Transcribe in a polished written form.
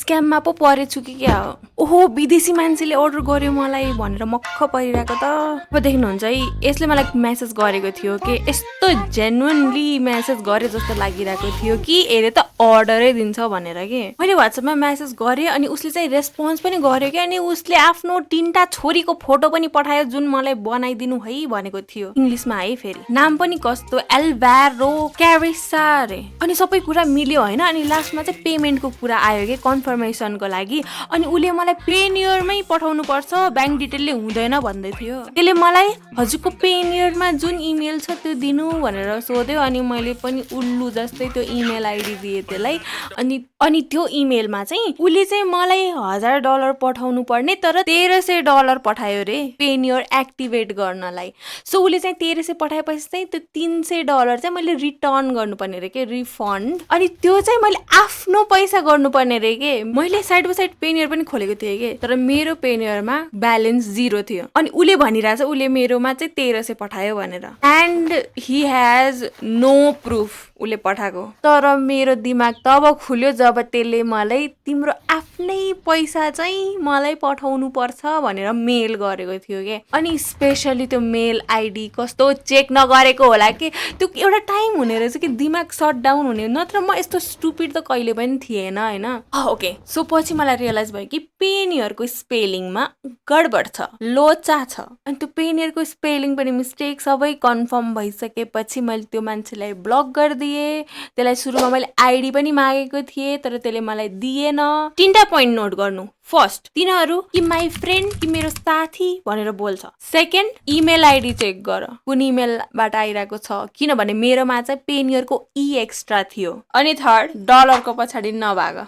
स्क्याममा पो परेछु कि क्या हो। ओहो विदेशी मान्छेले अर्डर गर्यो मलाई भनेर मक्ख परिरहेको त। अब देख्नुहुन्छ है यसले मलाई मेसेज गरेको थियो कि यस्तो जेन्युनली मेसेज गरे जस्तो लागिरहेको थियो कि यसले त अर्डरै दिन्छ भनेर के। मैले व्हाट्सएपमा मेसेज गरेँ अनि उसले चाहिँ रेस्पोन्स पनि गर्यो कि अनि उसले आफ्नो 3टा छोरीको फोटो पनि पठायो जुन मलाई बनाइदिनु है भनेको थियो इङ्ग्लिसमा है। फेरि नाम पनि कस्तो एल्भारो क्यारिसा रे। अनि सबै कुरा मिल्यो होइन। अनि लास्टमा चाहिँ पेमेन्टको कुरा आयो कि कन्फर्मेसनको लागि। अनि उसले मलाई पेनियरमै पठाउनु पर्छ ब्याङ्क डिटेलले हुँदैन भन्दै थियो। त्यसले मलाई हजुरको पेनियरमा जुन इमेल छ त्यो दिनु भनेर सोध्यो। अनि मैले पनि उल्लु जस्तै त्यो इमेल आइडी दिएँ त्यसलाई। अनि त्यो इमेलमा चाहिँ उसले चाहिँ मलाई $1000 पठाउनु पर्ने तर $1300 पठायो रे पेनियर एक्टिभेट गर्नलाई। सो उसले चाहिँ 1300 पठाएपछि चाहिँ त्यो $300 चाहिँ मैले रिटर्न गर्नुपर्ने रे के रिफन्ड। अनि त्यो चाहिँ मैले आफ्नो पैसा गर्नुपर्ने रे के। मैले साइड बाई साइड पेनियर पनि खोलेको थिएँ कि तर मेरो पेनियरमा ब्यालेन्स 0 थियो। अनि उसले भनिरहेछ उसले मेरोमा चाहिँ 1300 पठायो भनेर and he has no proof उसले पठाएको। तर मेरो दिमाग तब खुल्यो जब त्यसले मलाई तिम्रो आफ्नै पैसा चाहिँ मलाई पठाउनु पर्छ भनेर मेल गरेको थियो के। अनि स्पेसली त्यो मेल आइडी कस्तो चेक नगरेको होला कि त्यो एउटा टाइम हुने रहेछ कि दिमाग सट डाउन हुने। नत्र म यस्तो स्टुपिड त कहिले पनि थिएन होइन। ओके सो पछि मलाई रियलाइज भयो कि पेनियरको स्पेलिङमा गडबड छ लोचा छ। अनि त्यो पेनियरको स्पेलिङ पनि मिस्टेक सबै कन्फर्म भइसकेपछि मैले त्यो मान्छेलाई ब्लक गरिदिएँ। त्यसलाई सुरुमा मैले आइडी पनि मागेको थिएँ तर त्यसले मलाई दिएन। 3टा पोइन्ट नोट गर्नु। फर्स्ट तिनीहरू कि माई फ्रेन्ड कि मेरो साथी भनेर बोल्छ। सेकेन्ड इमेल आइडी चेक गर कुन इमेलबाट आइरहेको छ किनभने मेरोमा चाहिँ पेनियरको एक्स्ट्रा थियो। अनि थर्ड डलरको पछाडि नभाग।